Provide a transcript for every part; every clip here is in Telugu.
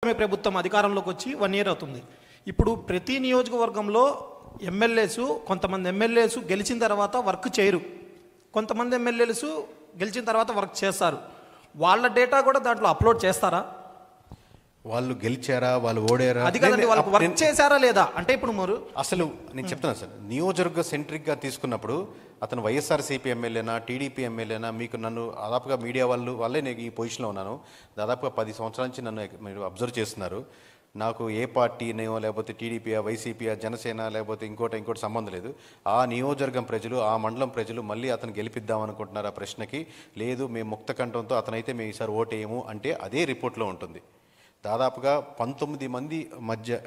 ప్రభుత్వం అధికారంలోకి వచ్చి 1 ఇయర్ అవుతుంది. ఇప్పుడు ప్రతి నియోజకవర్గంలో కొంతమంది ఎమ్మెల్యేస్ గెలిచిన తర్వాత వర్క్ చేయరు, కొంతమంది ఎమ్మెల్యేస్ గెలిచిన తర్వాత వర్క్ చేస్తారు. వాళ్ళ డేటా కూడా దాంట్లో అప్లోడ్ చేస్తారా? వాళ్ళు గెలిచారా, వాళ్ళు ఓడారా, అది కదండి, వాళ్ళకి వర్క్ చేశారా లేదా అంటే ఇప్పుడు అసలు నేను చెప్తున్నాను సార్, నియోజకవర్గ సెంట్రిక్గా తీసుకున్నప్పుడు అతను వైఎస్ఆర్సీపీ ఎమ్మెల్యేనా, టీడీపీ ఎమ్మెల్యేనా, మీకు నన్ను దాదాపుగా మీడియా వాళ్ళే నేను ఈ పొజిషన్లో ఉన్నాను, దాదాపుగా 10 సంవత్సరాల నుంచి నన్ను మీరు అబ్జర్వ్ చేస్తున్నారు. నాకు ఏ పార్టీనో లేకపోతే టీడీపీయా, వైసీపీయా, జనసేన లేకపోతే ఇంకోటి సంబంధం లేదు. ఆ నియోజకవర్గం ప్రజలు, ఆ మండలం ప్రజలు మళ్ళీ అతను గెలిపిద్దాం అనుకుంటున్నారు. ఆ ప్రశ్నకి లేదు, మేము ముక్త కంఠంతో అతనైతే మేము ఈసారి ఓటేయము అంటే అదే రిపోర్ట్లో ఉంటుంది. దాదాపుగా 19 మంది మధ్య,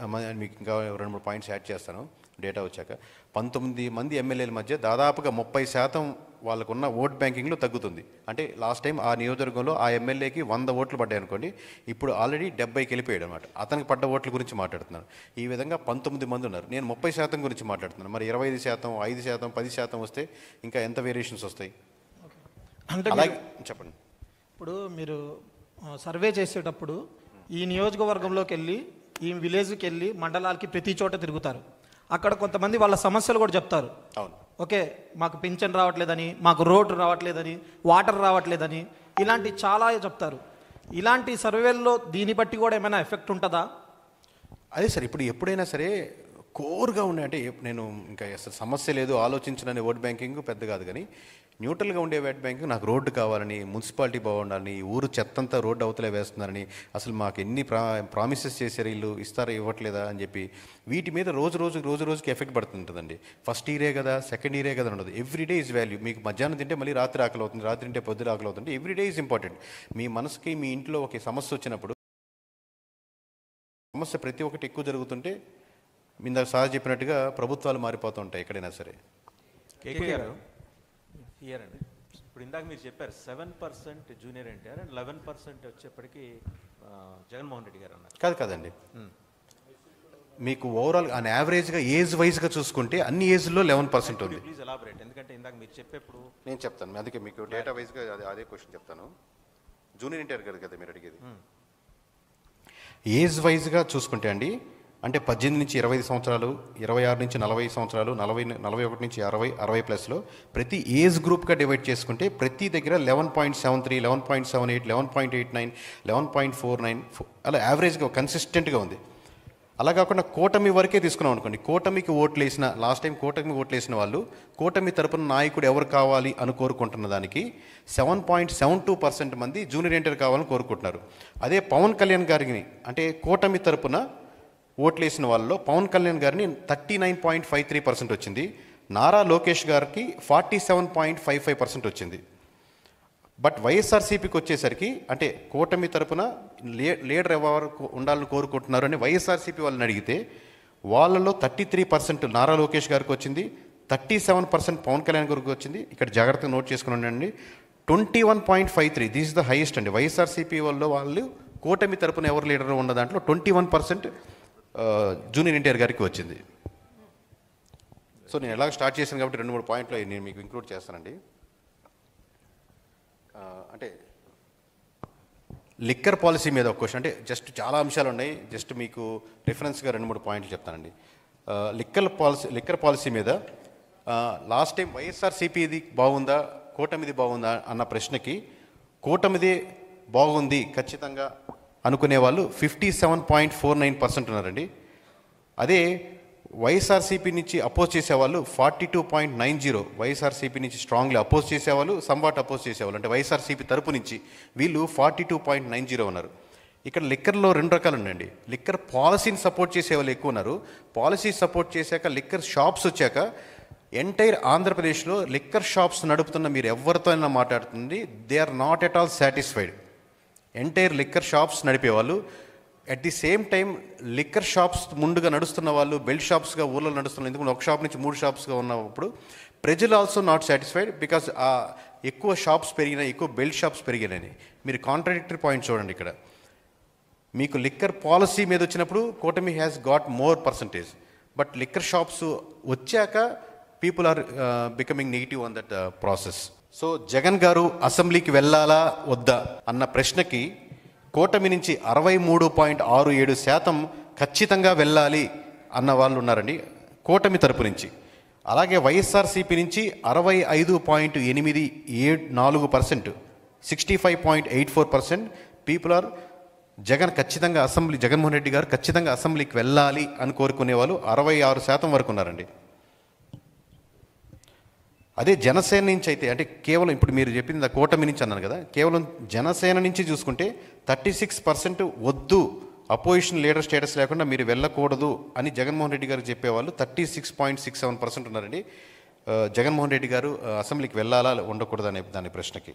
మీకు ఇంకా 2-3 పాయింట్స్ యాడ్ చేస్తాను డేటా వచ్చాక, 19 మంది ఎమ్మెల్యేల మధ్య దాదాపుగా 30% వాళ్ళకున్న ఓట్ బ్యాంకింగ్లో తగ్గుతుంది. అంటే లాస్ట్ టైం ఆ నియోజకవర్గంలో ఆ ఎమ్మెల్యేకి 100 ఓట్లు పడ్డాయి అనుకోండి, ఇప్పుడు ఆల్రెడీ 70కి వెళ్ళిపోయాడు అనమాట. అతనికి పడ్డ ఓట్ల గురించి మాట్లాడుతున్నాను. ఈ విధంగా 19 మంది ఉన్నారు. నేను 30% గురించి మాట్లాడుతున్నాను. మరి 25%, 5%, 10% వస్తే ఇంకా ఎంత వేరియేషన్స్ వస్తాయి అంటే అలాగే చెప్పండి. ఇప్పుడు మీరు సర్వే చేసేటప్పుడు ఈ నియోజకవర్గంలోకి వెళ్ళి, ఈ విలేజ్కి వెళ్ళి, మండలాలకి ప్రతి చోట తిరుగుతారు. అక్కడ కొంతమంది వాళ్ళ సమస్యలు కూడా చెప్తారు. అవును, ఓకే, మాకు పింఛన్ రావట్లేదని, మాకు రోడ్డు రావట్లేదని, వాటర్ రావట్లేదని, ఇలాంటి చాలా చెప్తారు. ఇలాంటి సర్వేల్లో దీన్ని బట్టి కూడా ఏమైనా ఎఫెక్ట్ ఉంటుందా? అదే సార్, ఇప్పుడు ఎప్పుడైనా సరే కోర్గా ఉండే, అంటే నేను ఇంకా అసలు సమస్య లేదు ఆలోచించనని ఓట్ బ్యాంకింగ్ పెద్ద కాదు, కానీ న్యూట్రల్గా ఉండే ఓట్ బ్యాంకింగ్ నాకు రోడ్డు కావాలని, మున్సిపాలిటీ బాగుండాలని, ఊరు చెత్తంతా రోడ్డు అవతలే వేస్తున్నారని, అసలు మాకు ఎన్ని ప్రామిసెస్ చేశారు, వీళ్ళు ఇస్తారా ఇవ్వట్లేదా అని చెప్పి వీటి మీద రోజుకి ఎఫెక్ట్ పడుతుంటుందండి. ఫస్ట్ ఇయరే కదా, సెకండ్ ఇయరే కదా ఉండదు. Everyday is value. మీకు మధ్యాహ్నం తింటే మళ్ళీ రాత్రి ఆకలి అవుతుంది, రాత్రి తింటే పొద్దున ఆకలి అవుతుంది. Everyday is important. మీ మనసుకి మీ ఇంట్లో ఒక సమస్య వచ్చినప్పుడు, సమస్య ప్రతి ఒక్కటి ఎక్కువ జరుగుతుంటే ఇందాక సార్ చెప్పినట్టుగా ప్రభుత్వాలు మారిపోతూ ఉంటాయి ఎక్కడైనా సరే. కేకే గారు హియర్ అండి, ఇప్పుడు ఇందాక మీరు చెప్పారు 7% జూనియర్ ఎన్టీఆర్ అండ్ 11% వచ్చేప్పటికి జగన్మోహన్ రెడ్డి గారు అన్నారు. కాదండి, మీకు ఓవరాల్ ఆన్ యావరేజ్గా ఏజ్ వైజ్గా చూసుకుంటే అన్ని ఏజ్లో 11% ఉంది. ప్లీజ్ ఎలాబరేట్, ఎందుకంటే ఇందాక మీరు చెప్పేప్పుడు నేను చెప్తాను, అందుకే మీకు డేటా వైజ్గా అదే క్వశ్చన్ చెప్తాను. జూనియర్ ఎన్టీఆర్ గారు కదా మీరు అడిగేది. ఏజ్ వైజ్గా చూసుకుంటే అండి, అంటే 18 నుంచి 25 సంవత్సరాలు, 26 నుంచి 40 సంవత్సరాలు, 41 నుంచి 60, 60+లో ప్రతి ఏజ్ గ్రూప్గా డివైడ్ చేసుకుంటే ప్రతి దగ్గర 11.73, 11.78, 11.89, 11.49 అలా యావరేజ్గా కన్సిస్టెంట్గా ఉంది. అలా కాకుండా కూటమి వరకే తీసుకున్నాం అనుకోండి, కూటమికి ఓట్లు వేసిన, లాస్ట్ టైం కూటమి ఓట్లు వేసిన వాళ్ళు కూటమి తరపున నాయకుడు ఎవరు కావాలి అని కోరుకుంటున్న దానికి 7.72% మంది జూనియర్ ఎన్టీఆర్ కావాలని కోరుకుంటున్నారు. అదే పవన్ కళ్యాణ్ గారిని, అంటే కూటమి తరపున ఓట్లు వేసిన వాళ్ళలో పవన్ కళ్యాణ్ గారిని 39.53% వచ్చింది, నారా లోకేష్ గారికి 47.55% వచ్చింది. బట్ వైఎస్ఆర్సీపీకి వచ్చేసరికి, అంటే కూటమి తరపున లీడర్ ఎవరు ఉండాలని కోరుకుంటున్నారు అని వైఎస్ఆర్సీపీ వాళ్ళని అడిగితే వాళ్ళలో 33% నారా లోకేష్ గారికి వచ్చింది, 37% పవన్ కళ్యాణ్ గారికి వచ్చింది. ఇక్కడ జాగ్రత్తగా నోట్ చేసుకుని ఉండండి, 21.53 దిస్ ఇస్ ద హైయెస్ట్ అండి. వైఎస్ఆర్సీపీ వాళ్ళు కూటమి తరపున ఎవరు లీడర్ ఉన్న దాంట్లో 21% జూనియర్ ఎన్టీఆర్ గారికి వచ్చింది. సో నేను ఎలాగ స్టార్ట్ చేశాను కాబట్టి 2-3 పాయింట్లు నేను మీకు ఇంక్లూడ్ చేస్తానండి. అంటే లిక్కర్ పాలసీ మీద ఒక క్వశ్చన్, అంటే జస్ట్ చాలా అంశాలు ఉన్నాయి, జస్ట్ మీకు రిఫరెన్స్గా 2-3 పాయింట్లు చెప్తానండి. లిక్కర్ పాలసీ మీద లాస్ట్ టైం వైఎస్ఆర్సీపీది బాగుందా, కూటమిది బాగుందా అన్న ప్రశ్నకి కూటమిదే బాగుంది ఖచ్చితంగా అనుకునే వాళ్ళు 57.49% ఉన్నారండి. అదే వైఎస్ఆర్సీపీ నుంచి అపోజ్ చేసేవాళ్ళు 42.90, వైఎస్ఆర్సీపీ నుంచి స్ట్రాంగ్లీ అపోజ్ చేసేవాళ్ళు, సంవాట్ అపోజ్ చేసేవాళ్ళు, అంటే వైఎస్ఆర్సీపీ తరపు నుంచి వీళ్ళు 42.90 ఉన్నారు. ఇక్కడ లిక్కర్లో 2 రకాలు ఉన్నాయండి. లిక్కర్ పాలసీని సపోర్ట్ చేసేవాళ్ళు ఎక్కువ ఉన్నారు. పాలసీ సపోర్ట్ చేశాక లిక్కర్ షాప్స్ వచ్చాక ఎంటైర్ ఆంధ్రప్రదేశ్లో లిక్కర్ షాప్స్ నడుపుతున్న మీరు ఎవరితో అయినా మాట్లాడుతుంది, they are not at all satisfied. Entire liquor shops నడిపేవాళ్ళు, at the same time liquor shops ముందుగా నడుస్తున్న వాళ్ళు బెల్ట్ షాప్స్గా ఊళ్ళో నడుస్తున్నారు. ఎందుకంటే ఒక షాప్ నుంచి 3 షాప్స్గా ఉన్నప్పుడు ప్రజలు ఆల్సో నాట్ సాటిస్ఫైడ్, బికాస్ ఎక్కువ షాప్స్ పెరిగినాయి, ఎక్కువ బెల్ట్ షాప్స్ పెరిగినాయి. మీరు కాంట్రాడిక్టరీ పాయింట్ చూడండి. ఇక్కడ మీకు లిక్కర్ పాలసీ మీద వచ్చినప్పుడు కూటమి has got more percentage, but liquor shops వచ్చాక people are becoming negative on that process. So Jagan గారు అసెంబ్లీకి వెళ్ళాలా వద్దా అన్న ప్రశ్నకి కూటమి నుంచి 63.67% ఖచ్చితంగా వెళ్ళాలి అన్న వాళ్ళు ఉన్నారండి కూటమి తరపు నుంచి. అలాగే వైఎస్ఆర్సీపీ నుంచి 65.84%, 65.84% పీపుల్ ఆర్ జగన్మోహన్ రెడ్డి గారు ఖచ్చితంగా అసెంబ్లీకి వెళ్ళాలి అని కోరుకునే వాళ్ళు 66% వరకు ఉన్నారండి. అదే జనసేన నుంచి అయితే, అంటే కేవలం ఇప్పుడు మీరు చెప్పింది ఆ కూటమి నుంచి అన్నాను కదా, కేవలం జనసేన నుంచి చూసుకుంటే 36% వద్దు, అపోజిషన్ లీడర్ స్టేటస్ లేకుండా మీరు వెళ్ళకూడదు అని జగన్మోహన్ రెడ్డి గారు చెప్పేవాళ్ళు 36.67% ఉన్నారండి. జగన్మోహన్ రెడ్డి గారు అసెంబ్లీకి వెళ్ళాలా ఉండకూడదు అనే దాని ప్రశ్నకి.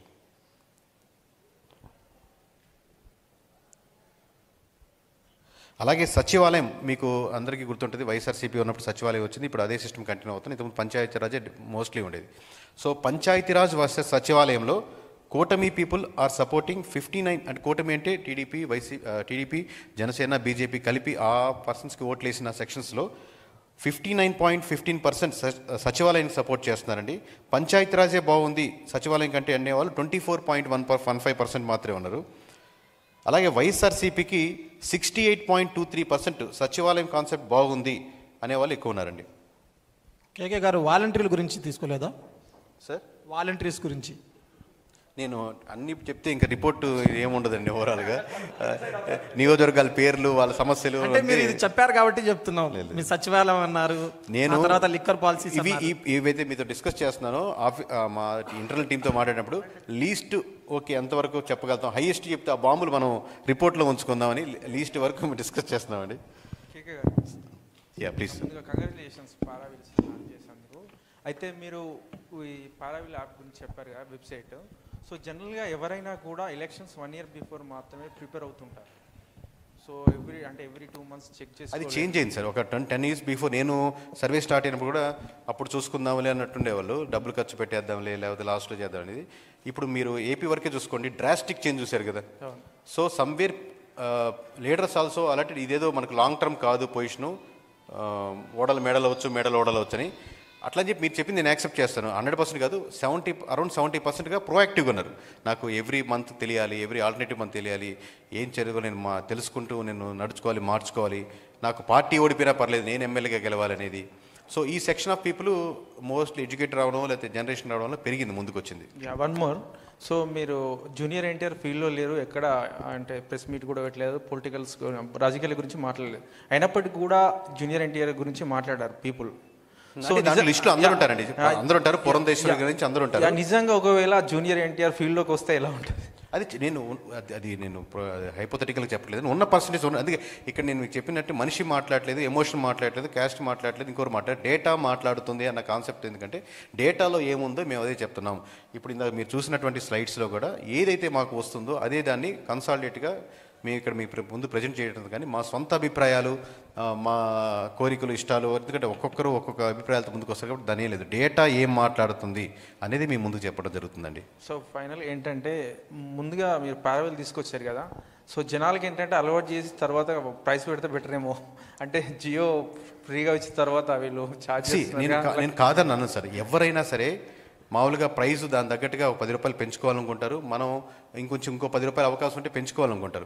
అలాగే సచివాలయం మీకు అందరికీ గుర్తుంటుంది, వైఎస్ఆర్సీపీ ఉన్నప్పుడు సచివాలయం వచ్చింది, ఇప్పుడు అదే సిస్టమ్ కంటిన్యూ అవుతుంది. ఇంతకుముందు పంచాయతీరాజే మోస్ట్లీ ఉండేది. సో పంచాయతీరాజ్ వర్సెస్ సచివాలయంలో కూటమి పీపుల్ ఆర్ సపోర్టింగ్ 59, అంటే కూటమి అంటే టీడీపీ జనసేన బీజేపీ కలిపి ఆ పర్సన్స్కి ఓట్లు వేసిన సెక్షన్స్లో 59.15% సచివాలయానికి సపోర్ట్ చేస్తున్నారండి. పంచాయతీరాజే బాగుంది సచివాలయం కంటే అనేవాళ్ళు 24.15% మాత్రమే ఉన్నారు. అలాగే వైఎస్ఆర్సీపీకి 68.23% సచివాలయం కాన్సెప్ట్ బాగుంది అనేవాళ్ళు ఎక్కువ ఉన్నారండి. కేకే గారు వాలంటీర్ల గురించి తీసుకోలేదా సార్? వాలంటీర్స్ గురించి నేను అన్ని చెప్తే ఇంకా రిపోర్టు ఏముండదండి ఓవరాల్గా. నియోజకవర్గాల పేర్లు, వాళ్ళ సమస్యలు అంటే మీరు ఇది చెప్పారు కాబట్టి చెప్తున్నాం. మీ సచివాలయం అన్నారు, నేను తర్వాత లిక్కర్ పాలసీ ఏవైతే మీతో డిస్కస్ చేస్తున్నానో మా ఇంటర్నల్ టీంతో మాట్లాడినప్పుడు లీస్ట్ ఓకే ఎంతవరకు చెప్పగలుగుతాం, హైయెస్ట్ చెప్తే ఆ బాంబులు మనం రిపోర్ట్లో ఉంచుకుందామని లీస్ట్ వరకు డిస్కస్ చేస్తున్నామండి. Yeah please. కంగ్రాచులేషన్స్ పారావిల్ చేసినందుకు. అయితే మీరు ఈ పారావిల్ యాప్ గురించి చెప్పారు కదా, వెబ్సైట్. సో జనరల్గా ఎవరైనా కూడా ఎలక్షన్స్ 1 year బిఫోర్ మాత్రమే ప్రిపేర్ అవుతుంటారు. సో ఎవ్రీ 2 months చెక్ చేసి అది చేంజ్ అయింది సార్. ఒక 10 years బిఫోర్ నేను సర్వే స్టార్ట్ అయినప్పుడు కూడా అప్పుడు చూసుకుందాంలే అన్నట్టుండేవాళ్ళు, డబ్బులు ఖర్చు పెట్టేద్దాంలే లేకపోతే లాస్ట్లో చేద్దాం అనేది. ఇప్పుడు మీరు ఏపీ వరకే చూసుకోండి, డ్రాస్టిక్ చేంజ్ చూశారు కదా. సో సమ్వేర్ లీడర్స్ ఆల్సో అలాంటి ఇదేదో మనకు లాంగ్ టర్మ్ కాదు పొజిషను, ఓడలు మెడలు ఓడలవచ్చు అని అట్లా చెప్పి మీరు చెప్పింది నేను యాక్సెప్ట్ చేస్తాను. 100% కాదు, అరౌండ్ 70%గా ప్రోయాక్టివ్గా ఉన్నారు. నాకు ఎవ్రీ మంత్ తెలియాలి, ఎవ్రీ ఆల్టర్నేటివ్ మంత్ తెలియాలి, ఏం చదువు నేను తెలుసుకుంటూ నేను నడుచుకోవాలి, మార్చుకోవాలి, నాకు పార్టీ ఓడిపోయినా పర్లేదు నేను ఎమ్మెల్యేగా గెలవాలనేది. సో ఈ section of people mostly educate రావడం లేకపోతే జనరేషన్ రావడం వల్ల పెరిగింది, ముందుకు వచ్చింది. One more. సో మీరు జూనియర్ ఎన్టీఆర్ ఫీల్డ్లో లేరు, ఎక్కడ అంటే ప్రెస్ మీట్ కూడా పెట్టలేదు, పొలిటికల్స్ రాజకీయాల గురించి మాట్లాడలేదు, అయినప్పటికీ కూడా జూనియర్ ఎన్టీఆర్ గురించి మాట్లాడారు పీపుల్. సో లిస్టులో అందరూ ఉంటారండి, అందరూ ఉంటారు, పురంధేశ్వరి గురించి అందరూ ఉంటారు. నిజంగా ఒకవేళ జూనియర్ ఎన్టీఆర్ ఫీల్డ్లోకి వస్తే ఎలా ఉంటుంది? అది నేను హైపోథెటికల్గా చెప్పట్లేదు, ఉన్న పర్సంటేజ్ ఉన్న. అందుకే ఇక్కడ నేను మీకు చెప్పినట్టు మనిషి మాట్లాడలేదు, ఎమోషన్ మాట్లాడలేదు, క్యాస్ట్ మాట్లాడలేదు, ఇంకోరు డేటా మాట్లాడుతుంది అన్న కాన్సెప్ట్. ఎందుకంటే డేటాలో ఏముందో మేము అదే చెప్తున్నాం. ఇప్పుడు ఇందాక మీరు చూసినటువంటి స్లైడ్స్లో కూడా ఏదైతే మాకు వస్తుందో అదే దాన్ని కన్సాలిడేట్గా మేము ఇక్కడ మీ ముందు ప్రజెంట్ చేయడం, కానీ మా సొంత అభిప్రాయాలు, మా కోరికలు, ఇష్టాలు, ఎందుకంటే ఒక్కొక్కరు ఒక్కొక్క అభిప్రాయాలతో ముందుకు వస్తారు కాబట్టి దాని లేదు, డేటా ఏం మాట్లాడుతుంది అనేది మీ ముందుకు చెప్పడం జరుగుతుందండి. సో ఫైనల్ ఏంటంటే ముందుగా మీరు పారావిల్ తీసుకొచ్చారు కదా, సో జనాలకి ఏంటంటే అలవాటు చేసి తర్వాత ప్రైస్ పెడితే బెటర్ ఏమో, అంటే జియో ఫ్రీగా వచ్చిన తర్వాత వీళ్ళు ఛార్జ్. నేను కాదన్నాను సార్, ఎవరైనా సరే మామూలుగా ప్రైస్ దాని తగ్గట్టుగా 10 రూపాయలు పెంచుకోవాలనుకుంటారు, మనం ఇంకో 10 రూపాయలు అవకాశం ఉంటే పెంచుకోవాలనుకుంటారు.